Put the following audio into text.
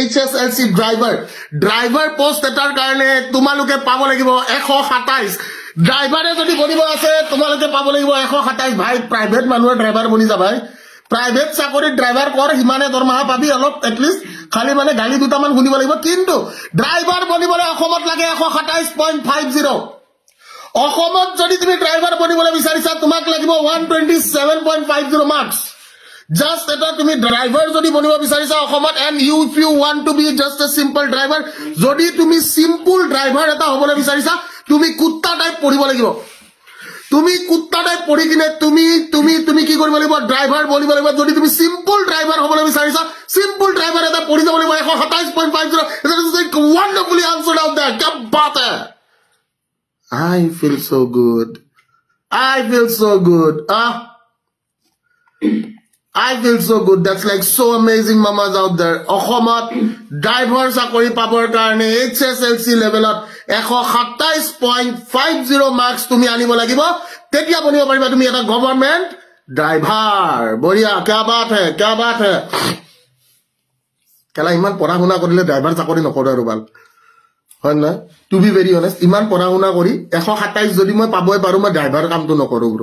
HSLC driver post এটাৰ কাৰণে তোমালোকে পাব লাগিব 127 ড্ৰাইভাৰে যদি বনিব আছে তোমালোকে পাব লাগিব 127 ভাই প্ৰাইভেট মানুহৰ ড্ৰাইভাৰ বনি যা ভাই প্ৰাইভেট চাকৰিত ড্ৰাইভাৰ কৰ সিমানে দৰমহা পাবি অলপ এটলিষ্ট খালি মানে গালি দুটামান শুনিব লাগিব কিন্তু ড্ৰাইভাৰ বনিবলৈ অসমত লাগে 127.50 অসমত যদি তুমি ড্ৰাইভাৰ বনিবলৈ বিচাৰিছা তোমাক লাগিব 127.50 মাৰ্কস জাস্ট এটা তুমি ড্ৰাইভাৰ যদি বনিব বিচাৰিছা অসমত and if you want to be just a simple driver যদি তুমি সিম্পল ড্ৰাইভাৰ এটা হ'বলৈ বিচাৰিছা তুমি কুত্তা টাইপ পঢ়িব লাগিব তুমি কুত্তা টাইপ পঢ়ি কিনে তুমি কি কৰিব লাগিব ড্ৰাইভাৰ বনিব লাগিব যদি তুমি সিম্পল ড্ৰাইভাৰ হ'বলৈ বিচাৰিছা সিম্পল ড্ৰাইভাৰ এটা পঢ়ি যাব লাগিব 127.50 that is like wonderfully answered out there क्या बात है I feel so good I feel so good. That's like so amazing mamas out there. অসমত ড্ৰাইভাৰ চাকৰি পাবৰ কাৰণে HSLC লেভেলত 127.50 মাৰ্কস তুমি আনিব লাগিব তেতিয়া বনিব পাৰিবা তুমি এটা গভৰ্ণমেন্ট ড্ৰাইভাৰ বঢ়িয়া क्या बात है কেলা ইমান পঢ়া শুনা কৰিলে ড্ৰাইভাৰ চাকৰি নকৰে আৰু ভাল হয় না টু বি ভেৰি অনেষ্ট ইমান পঢ়া শুনা কৰি 127 যদি মই পাবই পাৰো মই ড্ৰাইভাৰ কামটো নকৰো ব্ৰ